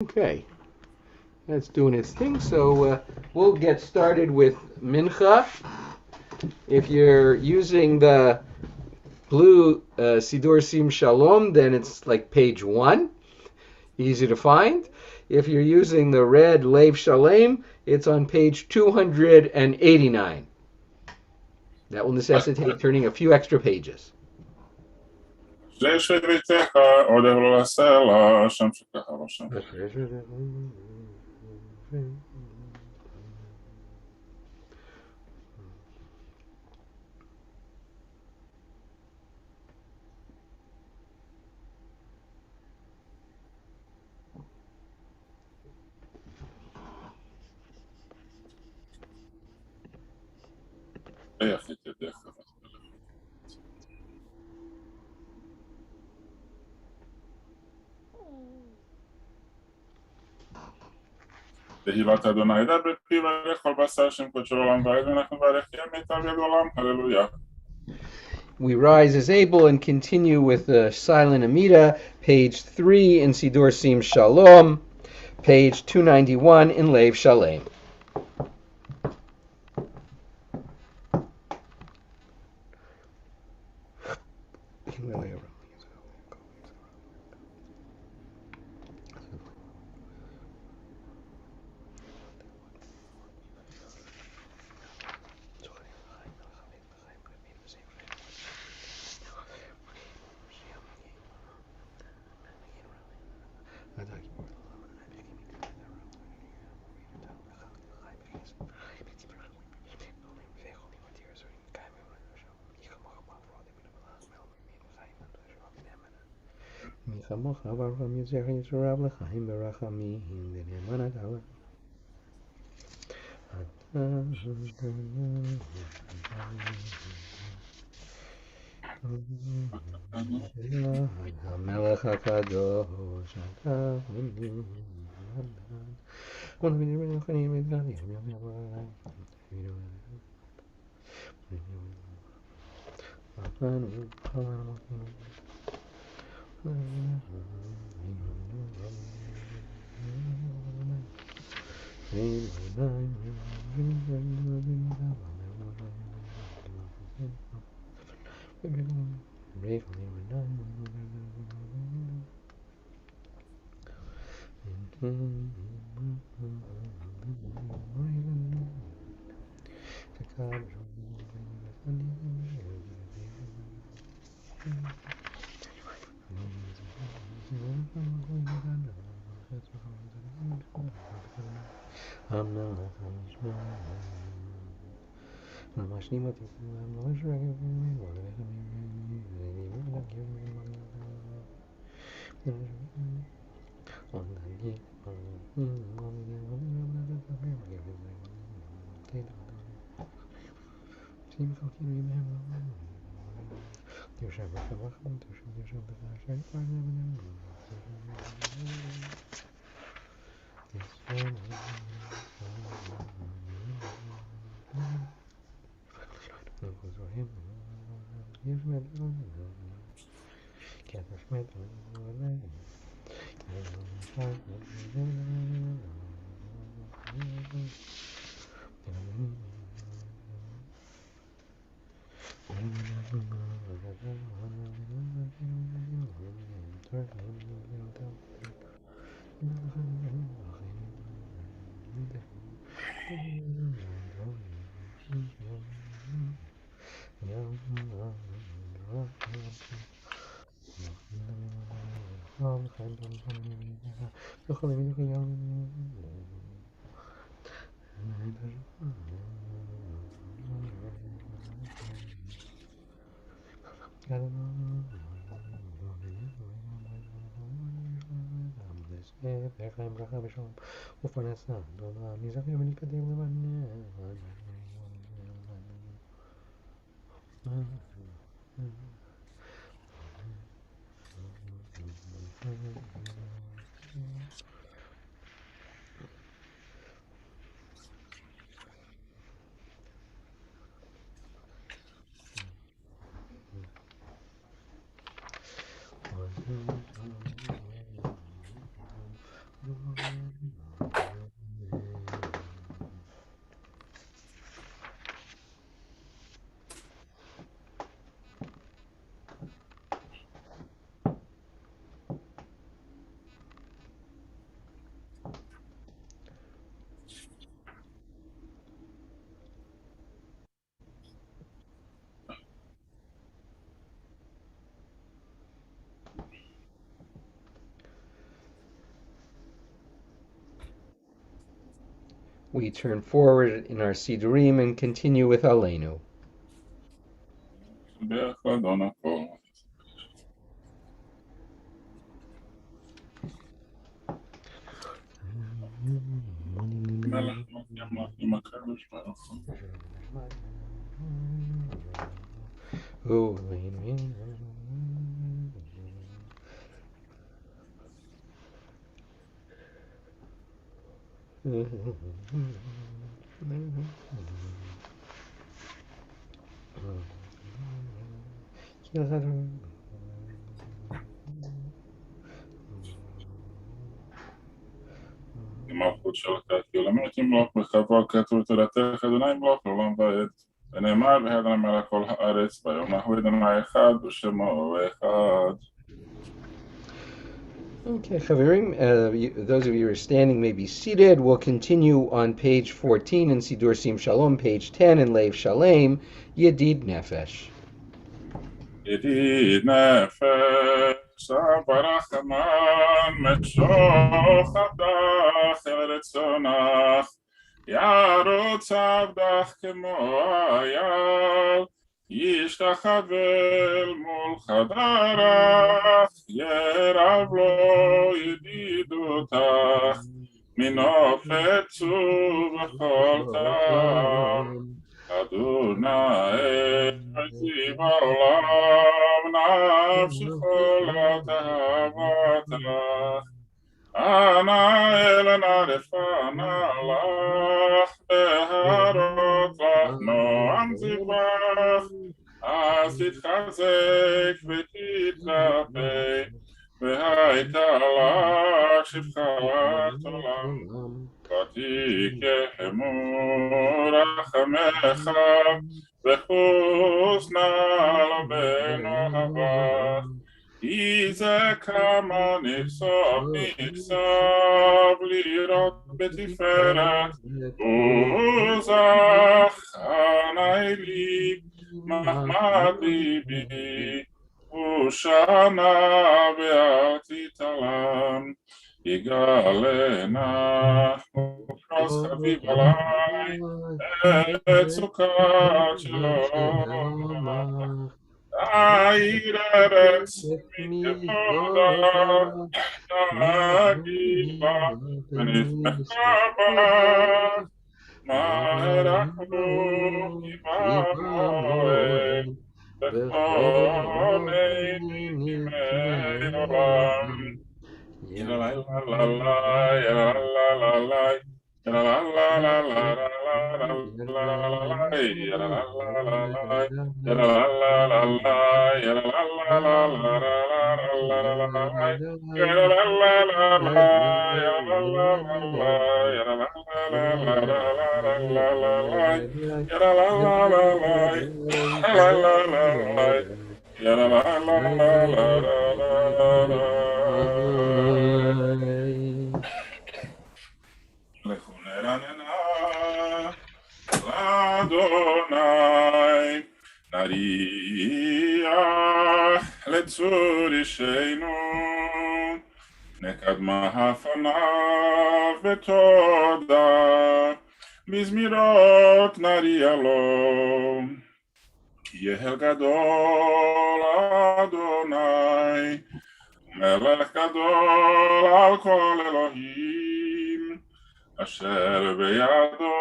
Okay, that's doing its thing. So we'll get started with Mincha. If you're using the blue Sidur Sim Shalom, then it's like page 1, easy to find. If you're using the red Lev Shalem, it's on page 289. That will necessitate turning a few extra pages. תהילת אדוני ידבר פי ויברך כל בשר שם קודשו לעולם ועד ואנחנו נברך מיטב יד עולם, הללויה. We rise as able and continue with the silent Amida, page 3 in Sidur Sim Shalom, page 291 in Lev Shalem. המלך הקדוש אתה We turn forward in our Sidurim and continue with Aleinu. משבח לאדון הכל. מלך מלכים מלכים הקדוש ברוך הוא. מלכות שלך כי עולמות ימלוך בכבוד כתוב תורתך אדוני ימלוך לעולם ועד ונאמר בה' מלך כל הארץ ביום ההוא אדוני אחד ושמו אחד. Okay, Chaverim, those of you who are standing may be seated. We'll continue on page 14 in Sidur Sim Shalom, page 10 in Leiv Shalem, Yedid Nefesh. ידיד נפש ברח אמן משוך עבדך אל רצונך ירוץ עבדך כמו אייל ישתחווה מול חדרך ירב לו ידידותך מנופץ ובכל טעם אדוני עזי בעולם נפשי חולת אהבתך אנא אל נרפנה לך בהרות לך נועם זבח אז תתחזק ותתרפא והייתה לך שפחת עולם ותיקחמו רחמך וחוס נא לבנו הבך כי זה כמה נחשב לראות בתפארת עוזך עיני לי מחמד ליבי ושנה ואל תתעלם יגלנה ופרוס חביב עלי את סוכת שלום תאיר ארץ מכבודה תגיד בה ונשמחה בה מהר אחדו כי בא מועד בכל ימי עולם la la la la la la la Adonai nariach letzur yishenu nekadma hafanav vetoda mizmirot narialo yehel gadol Adonai melech gadol al kol Elohim asher beyado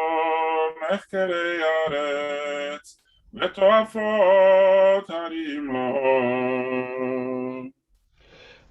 מחקרי הארץ ותועפות הרים לו.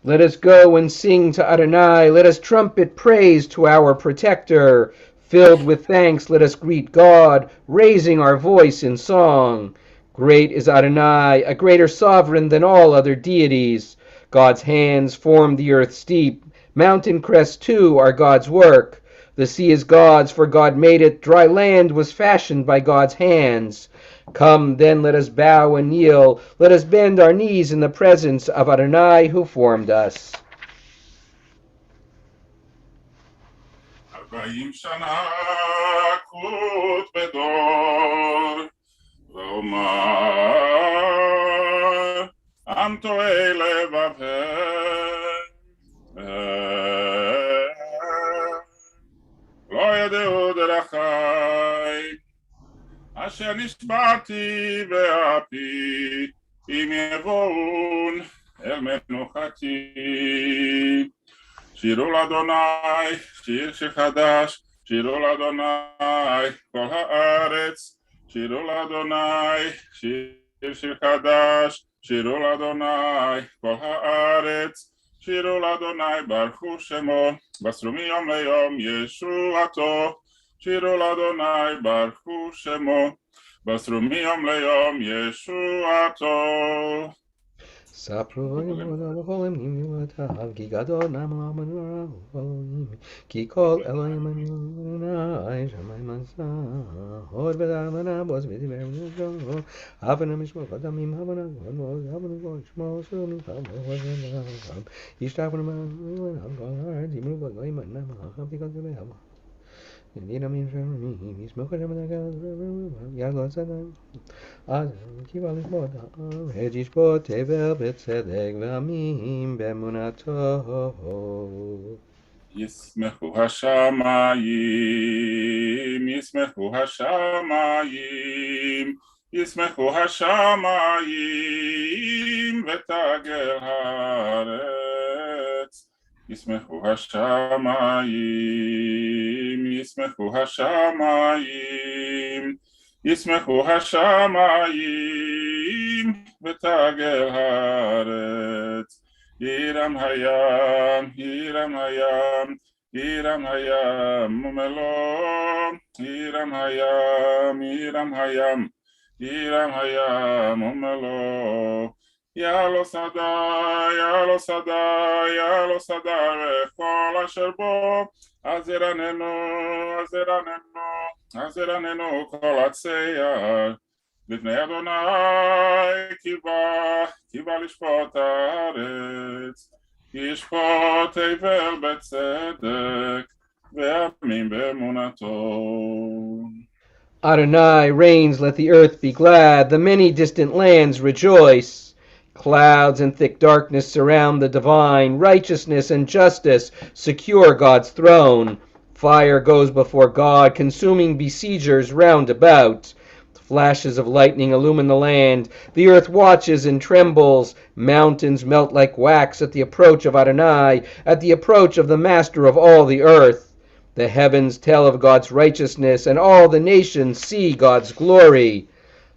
Let us go and sing to Adonai. Let us trumpet praise to our protector. Filled with thanks, let us greet God, raising our voice in song. Great is Adonai, a greater sovereign than all other deities. God's hands formed the earth steep, Mountain crests too are God's work. The sea is God's, for God made it. Dry land was fashioned by God's hands. Come, then, let us bow and kneel. Let us bend our knees in the presence of Adonai who formed us. 40 שנה כות בדור, ואומר, עם טועה לבבם, לא ידעו דרכי, אשר נשבעתי באפי, אם יבואון אל מנוחתי. שירו לאדוני, שיר חדש, שירו לאדוני, כל הארץ, שירו לאדוני, שיר חדש, שירו לאדוני, כל הארץ, שירו לאדוני, ברכו שמו, בסרו מיום ליום ישועתו, שירו לאדוני, ברכו שמו, בסרו מיום ליום ישועתו. ספרו לכל אמונותיו, כי גדול נעם כי כל אלוהים אדוני שמיים עשה, הוד ודרמנה בוז ודיבר ונגדו, הבנה משמעות הדמים, הבנה גבוה שמו שום נפעם וזנם, ישתחו למען כל הארץ, ימרו בו לא ימנע מלאכה בדיקות גבי נינה מן שמי, יסמוך השם את הגז, יגוד צדק, אז קיבל לשפוט הארץ, ישפוט תבל בצדק ועמים באמונתו. ישמחו השמיים, ישמחו השמיים, ישמחו השמיים ותגל הארץ. ישמחו השמיים, ישמחו השמיים, ישמחו השמיים ותגל הארץ. ירם הים, ירם הים, ירם הים ומלוא, ירם הים, ירם הים, ירם הים ומלוא. יעלו שדה, יעלו שדה, יעלו שדה וכל אשר בו, אז ירננו, אז ירננו, אז ירננו כל הצער. לפני אדוני קיווה לשפוט הארץ, ישפוט תבל בצדק ועמים באמונתו. Adonai reigns, let the earth be glad, the many distant lands rejoice. Clouds and thick darkness surround the divine, righteousness and justice secure God's throne. Fire goes before God, consuming besiegers round about. Flashes of lightning illumine the land. The earth watches and trembles. Mountains melt like wax at the approach of Adonai, at the approach of the Master of all the earth. The heavens tell of God's righteousness, and all the nations see God's glory.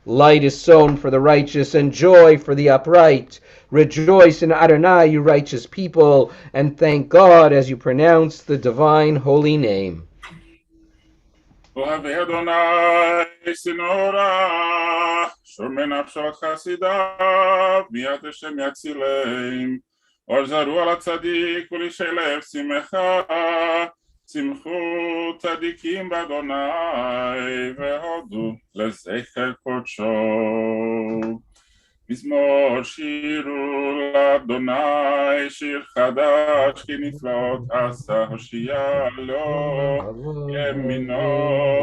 Light is sown for the righteous, and joy for the upright. Rejoice in Adonai, you righteous people, and thank God as you pronounce the divine holy name. אוהבי אדוני שנורא, שומרי נפשות חסידיו, ביאת השם יצילם. אור זרו על הצדיק ולשי לב שמחה, שמחו צדיקים באדוני, והודו לזכר קודשו. מזמור שירו לאדוני, שיר חדש, כי נפלאות עשה הושיע לו, ימינו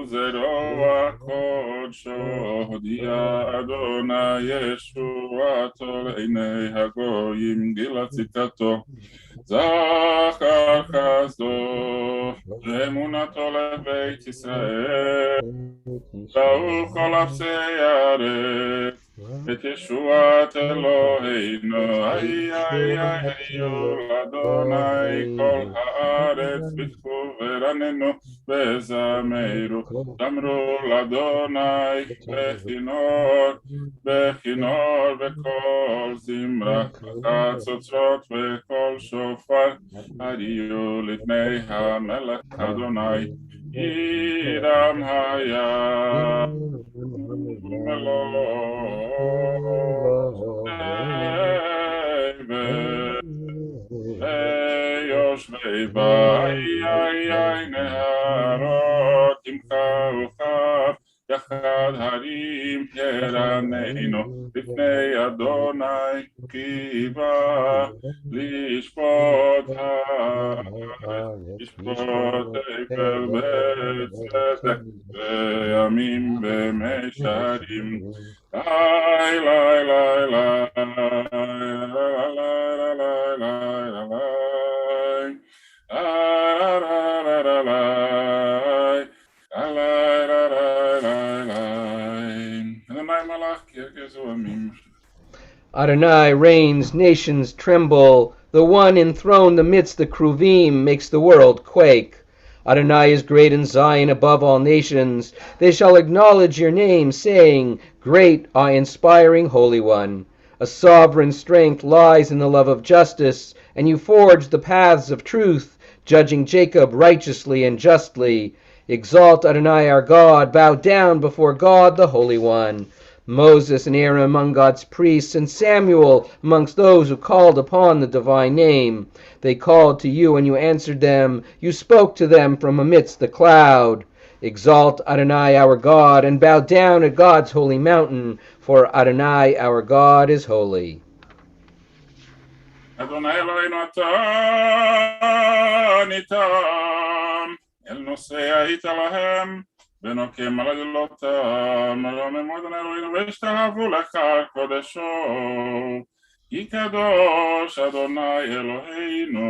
וזרוע קודשו, הודיע אדוני ישועתו לעיני הגויים, גילה צדקתו, זכר חסדו, אמונתו לבית ישראל, ראו כל אפסי הארץ, את ישועת אלוהינו, איי איי איי היו לאדוני כל הארץ, בטחו ורננו וזמרו, זמרו לאדוני בכינור, בכינור וכל זמרה, חצוצרות וכל שופר, הריעו לפני המלך אדוני, ירם הים ומלוא. Hey, יושבי באי נהרות עמך וכף יחד הרים ירננו לפני אדוני כי בא לשפוט הארץ לשפוט עגל בצדק וימים במישרים לי לי לי Adonai reigns, nations tremble. The one enthroned amidst the Kruvim makes the world quake. Adonai is great in Zion above all nations. They shall acknowledge your name, saying, Great, awe-inspiring Holy One. A sovereign strength lies in the love of justice, and you forge the paths of truth, judging Jacob righteously and justly. Exalt Adonai our God, bow down before God the Holy One. Moses and Aaron among God's priests, and Samuel amongst those who called upon the divine name. They called to you, and you answered them. You spoke to them from amidst the cloud. Exalt Adonai our God, and bow down at God's holy mountain, for Adonai our God is holy. Adonai Eloheinu ata nitam el nosei היית להם ונוקם על עליlotam רומם אדוני אלוהינו והשתחוו לך קודשו כי קדוש אדוני אלוהינו.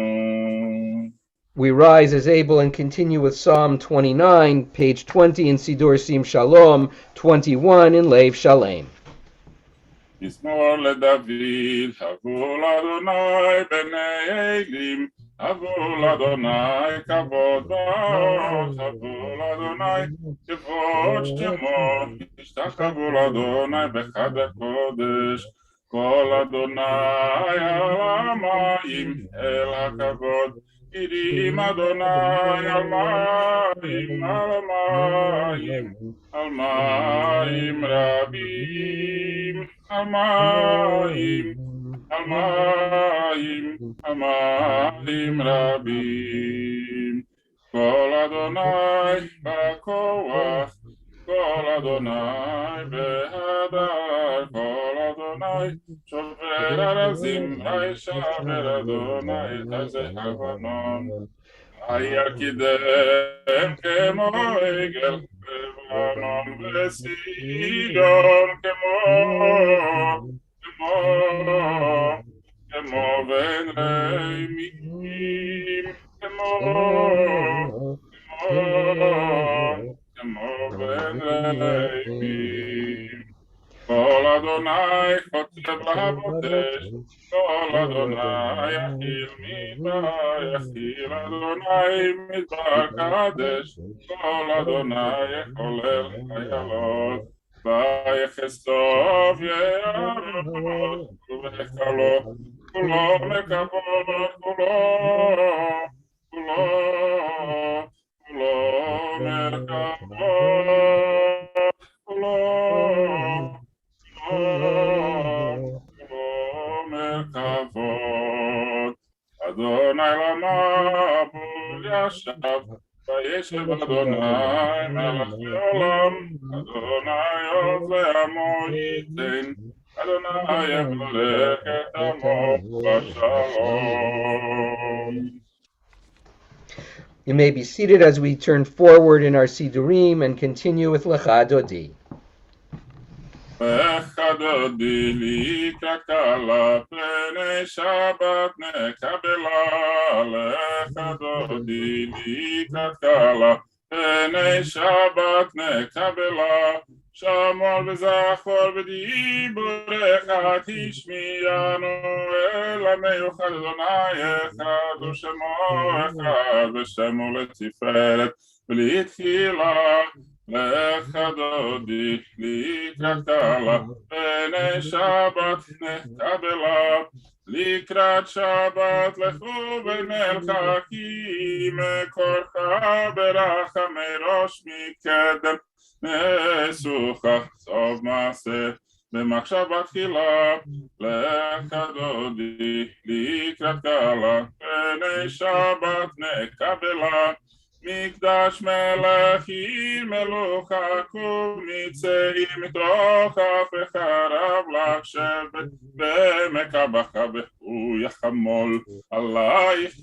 We rise as able and continue with Psalm 29, page 20 in Sidur Sim Shalom, 21 in Lev Shalem. מזמור לדוד, הבו לאדוני בני אלים, הבו לאדוני כבוד באות, הבו לאדוני כבוד שמו, השתחוו לאדוני בחג הקודש, כל אדוני על המים אל הכבוד, גירים אדוני על מים, על מים, על מים רבים. המים, המים, המים רבים. כל אדוני בכוח, כל אדוני בהדר, כל אדוני שובר ארזים, הישבר אדוני את עזי הלבנון. הירקידם כמו עגל, לבנון וצידון כמו בן רמים, כמו בן רמים. כל אדוני כותב לבודש, כל אדוני יכיל מדבר, יכיל אדוני מדבר קדש, כל אדוני יחולל חיילות, ויחס טוב יערות, ובהיכלו כולו מכבוד, כולו מכבוד, כולו מכבוד. אדוני למבול ישב, וישב אדוני מלך לעולם, אדוני עוז לעמו ייתן, אדוני יברך את עמו בשלום. You may be seated as we turn forward in our Sidurim and continue with Lecha Dodi. Lecha Dodi likrat kala pnei Shabbat nekabela. Lecha Dodi likrat kala pnei Shabbat nekabela. Shamor v'zachor v'diborecha tishmiyanu el hamiuchad Adonai echad u'shemo echad v'shemo letiferet v'li tchila. Lecha Dodi likrat kala pnei Shabbat nekabela. Likrat Shabbat lechu v'melchaki mekorcha berachamei rosh mikedem Nesukha Sov Maseh במחשבה תחילה, לך דודי לקראת קלה, פני שבת נקבלה, מקדש מלכים מלוכה, קומיצי מתוך אף וחרב לך שבת, ומקבך והוא יחמול עלייך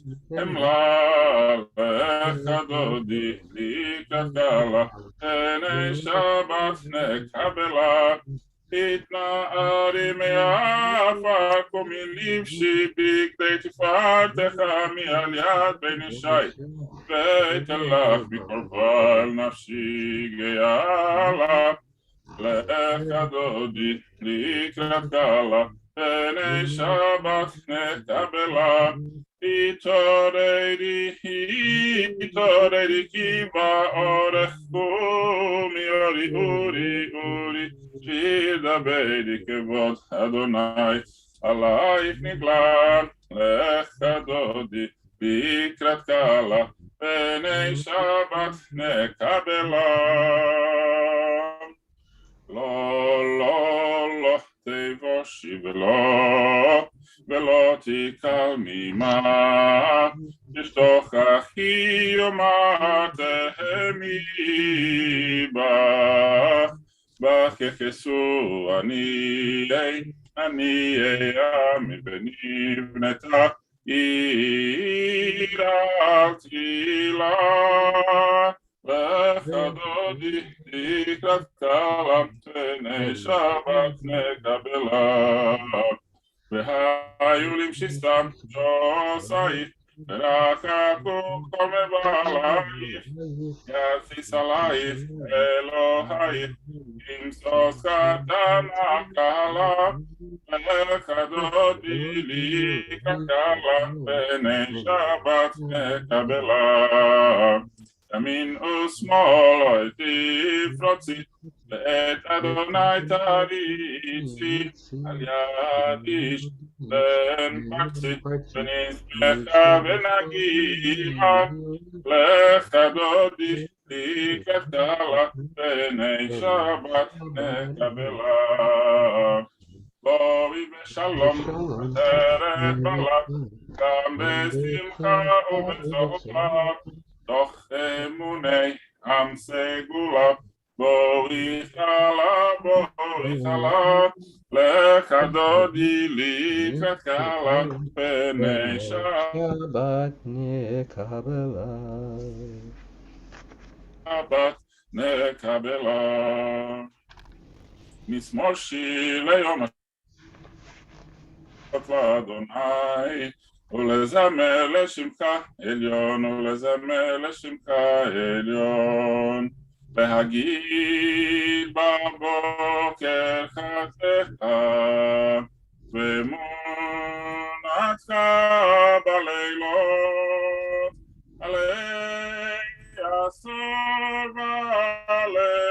אמלה, לך דודי לקראת קלה, פני שבת נקבלה, התנערי מעפר קומי לבשי בגדי תפארתך מעל יד בן ישי, ואתן לך מקורבה על נפשי גאה, לך דודי לקראת קלה, פני שבת נקבלה, התעוררי כי באורך קומי אורי שיר דברי כבוד אדוני עלייך נגלה, לך דודי לקראת קלה, פני שבת נקבלה. לא תבושי ולא תקל ממה, תשתוכחי יאמר תהמי בך יחסו אני אעמי ונבנתה עיר אל תהילה, לך דודי לקראת קלה, פני שבת נקבלה, והיו למשיסתם שוסייך, ורחקו כל מבעלייך, יתסיס עלייך אלוהייך, ימסוס קטנה קלה, לך דודי לקראת קלה, פני שבת נקבלה, ימין ושמאל תפרוצי, ואת אדוני תריצי, על יד איש ונפרצי, ונזבחה ונגיעה, לך דודי לקראת קלה, פני שבת נקבלה. בואי בשלום, בדרך בלק, גם בשמחה ובצורה, תוך אמוני עם סגולה, בואי חלה, לך דודי לקראת קלה, פני שבת נקבלה. שבת נקבלה. משמאל שיר ליום השבת לאדוני, ולזמר לשמך עליון, ולזמר לשמך עליון, להגיד בבוקר חסדך ואמונתך בלילות, עלי עשור ועלי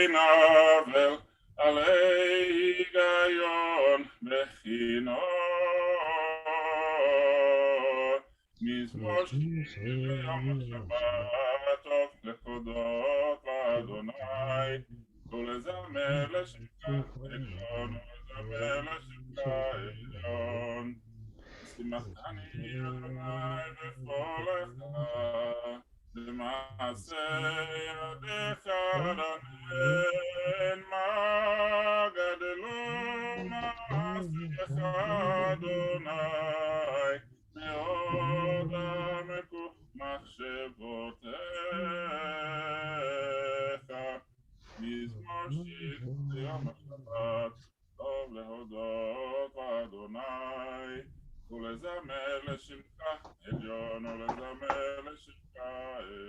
נבל, עלי היגיון בכינור, מזמור שיר ליום השבת, טוב לכבודות לאדוני, ולזמר לשמך עליון, ולזמר לשמך עליון. שימחני אדוני בפועלך, למעשה ידיך רנן, מה גדלו מעשיך אדוני, מאוד עמקו מחשבותיך. מזמור שיר ליום השבת, טוב להודות לאדוני, ולזמר לשמך עליון, ולזמר לשמך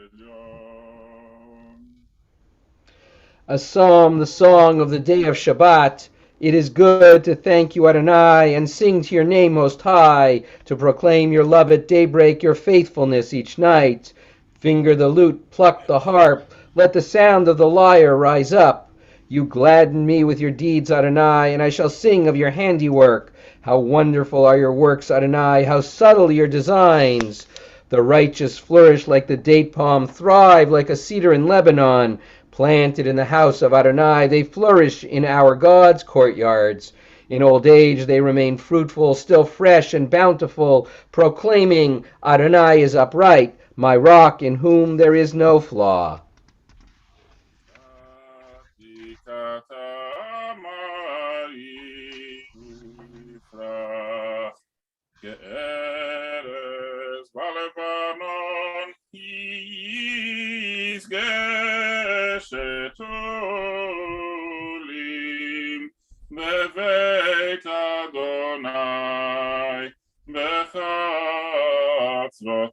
עליון. A psalm, the song of the day of Shabbat. It is good to thank you, Adonai, and sing to your name most high, to proclaim your love at daybreak, your faithfulness each night. Finger the lute, pluck the harp, let the sound of the lyre rise up. You gladden me with your deeds, Adonai, and I shall sing of your handiwork. How wonderful are your works, Adonai, how subtle your designs. The righteous flourish like the date palm, thrive like a cedar in Lebanon. planted in the house of Adonai. They flourish in our God's courtyards. In old age they remain fruitful, still fresh and bountiful, proclaiming, Adonai is upright, my rock in whom there is no flaw. כארז בלבנון יסגשת עולים בבית אדוני בחצרות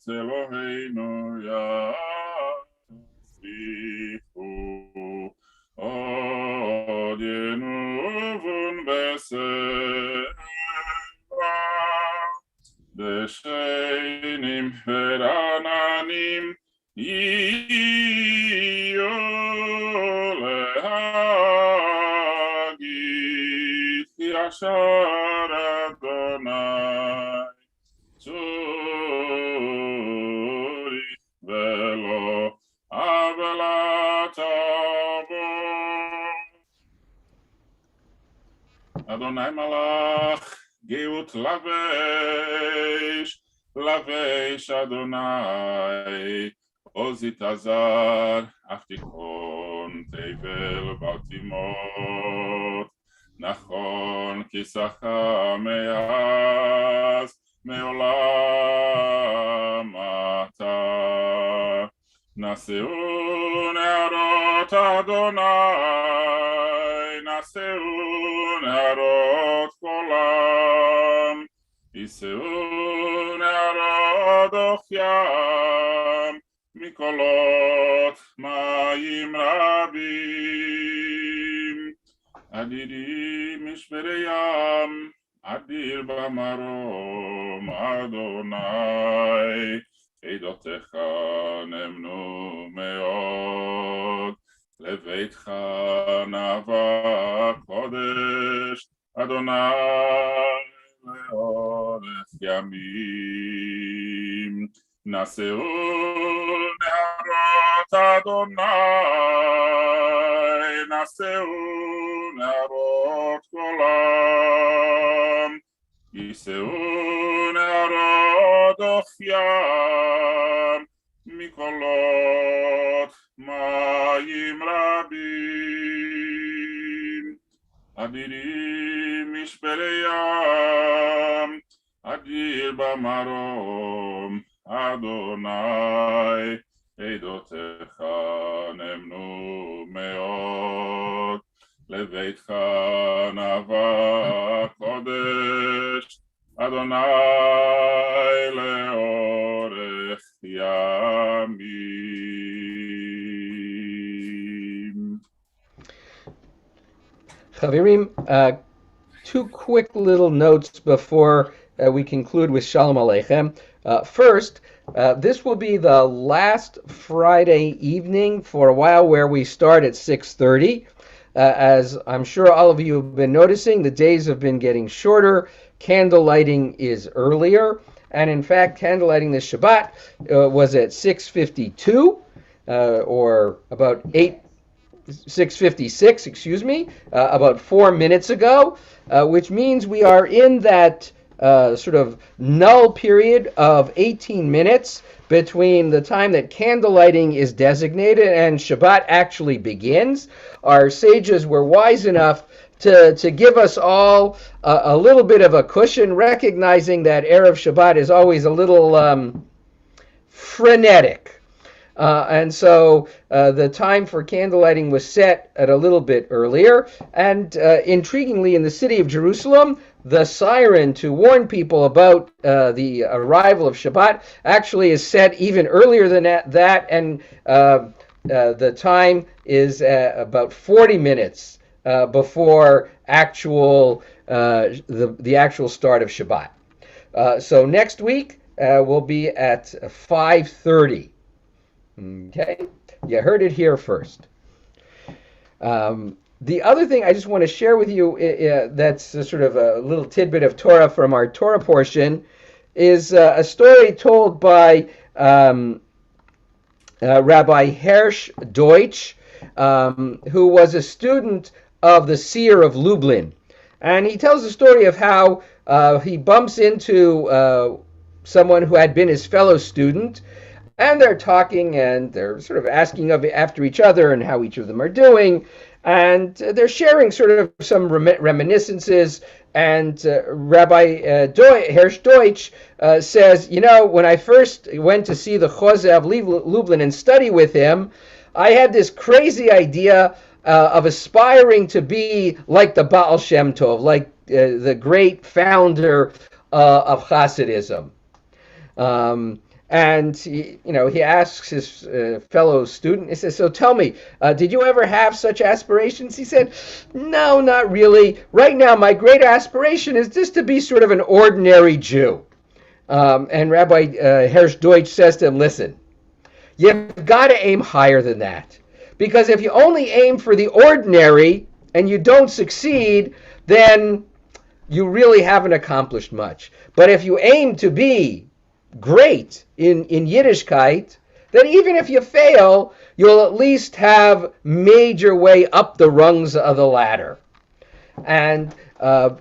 אלוהינו יצליחו עוד ינובון בסלע בשנים ורעננים יהיו להגיד כי ישר אדוני צורי ולא עוולה תבוא. אדוני מלך גאות לבש אדוני עוז יתעזר אך תיכון תבל בל תימות נכון כיסך מאז מעולם אתה נשאו נערות אדוני נשאו נערות קולם יישאו נערות אוכיים מקולות מים רבים אדירים משברי ים אדיר במרום אדוני עדותיך נאמנו מאוד לביתך נאווה קודש אדוני לאורך ימים נשאו נערות אדוני נשאו נערות קולם יישאו נערות אוכיים מקולות מים רבים אדירים משברי ים אדיר במרום אדוני עדותיך נאמנו מאוד לביתך נאווה קודש אדוני לאורך ימים. Chavirim, two quick little notes before we conclude with Shalom Aleichem. First, this will be the last Friday evening for a while where we start at 6:30. As I'm sure all of you have been noticing, the days have been getting shorter. Candle lighting is earlier. And in fact, candle lighting this Shabbat was at 6:52, or about 6:56, excuse me, about 4 minutes ago, which means we are in that sort of null period of 18 minutes between the time that candle lighting is designated and Shabbat actually begins. Our sages were wise enough to give us all a little bit of a cushion, recognizing that Erev Shabbat is always a little frenetic. And so the time for candle lighting was set at a little bit earlier. And intriguingly, in the city of Jerusalem, the siren to warn people about the arrival of Shabbat actually is set even earlier than that. And the time is about 40 minutes before the actual start of Shabbat. So next week will be at 5:30. Okay, you heard it here first. The other thing I just want to share with you that's a sort of a little tidbit of Torah from our Torah portion is a story told by Rabbi Hersh Deutsch who was a student of the seer of Lublin. And he tells the story of how he bumps into someone who had been his fellow student, and they're talking and they're sort of asking after each other and how each of them are doing, and they're sharing sort of some reminiscences. And Rabbi Hersh Deutsch says, when I first went to see the Chose of Lublin and study with him, I had this crazy idea of aspiring to be like the Baal Shem Tov, like the great founder of Hasidism. And he asks his fellow student, he says, so tell me, did you ever have such aspirations? He said, no, not really. Right now, my great aspiration is just to be sort of an ordinary Jew. And Rabbi Hersh Deutsch says to him, listen, you've got to aim higher than that. Because if you only aim for the ordinary and you don't succeed, then you really haven't accomplished much. But if you aim to be great in Yiddishkeit, then even if you fail, you'll at least have made your way up the rungs of the ladder. And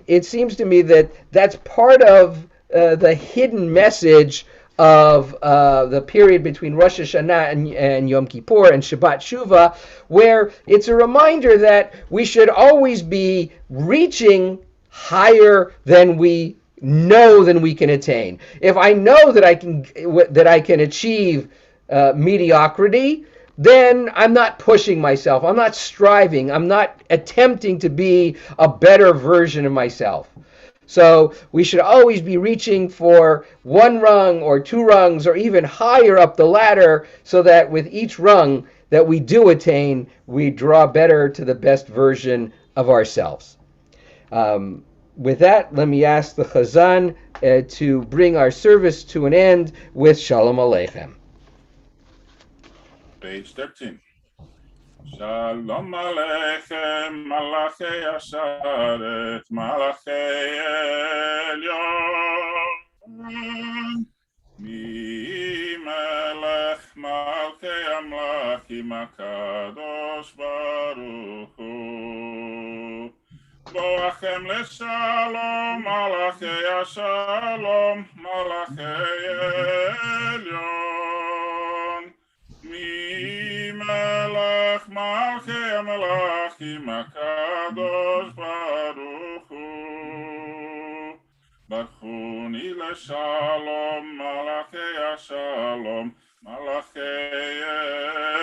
it seems to me that that's part of the hidden message of the period between Rosh Hashanah and Yom Kippur and Shabbat Shuvah, where it's a reminder that we should always be reaching higher than we know than we can attain. If I know that I can achieve mediocrity, then I'm not pushing myself. I'm not striving. I'm not attempting to be a better version of myself. So we should always be reaching for one rung or two rungs or even higher up the ladder, so that with each rung that we do attain, we draw better to the best version of ourselves. With that, let me ask the Chazan to bring our service to an end with Shalom Aleichem. Page 13. Shalom Aleichem, Malachei Asharet, Malachei Elyon. Mi Melech Malchei Amlachim HaKadosh Baruch Hu. Boachem leshalom, Malachei Ashalom, Malachei Elyon. Mi Melech Malchei Amelachim HaKadosh Baruch Hu. Barchuni leshalom, Malachei Ashalom, Malachei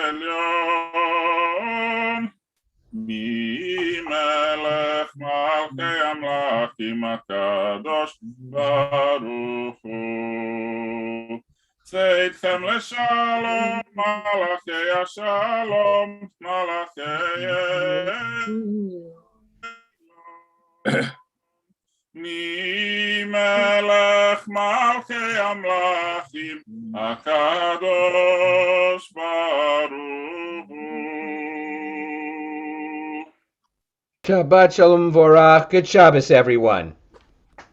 Elyon. Mi Melech Malchei Amlachim HaKadosh Baruch Hu. Tzedchem leshalom, Malachei Ashalom, Malachei Elyon. Mi Melech Malchei Amlachim HaKadosh Baruch Hu. Shabbat Shalom Vorach. Good Shabbos, everyone.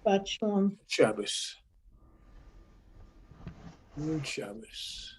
Shabbat Shalom. Shabbos. Good Shabbos.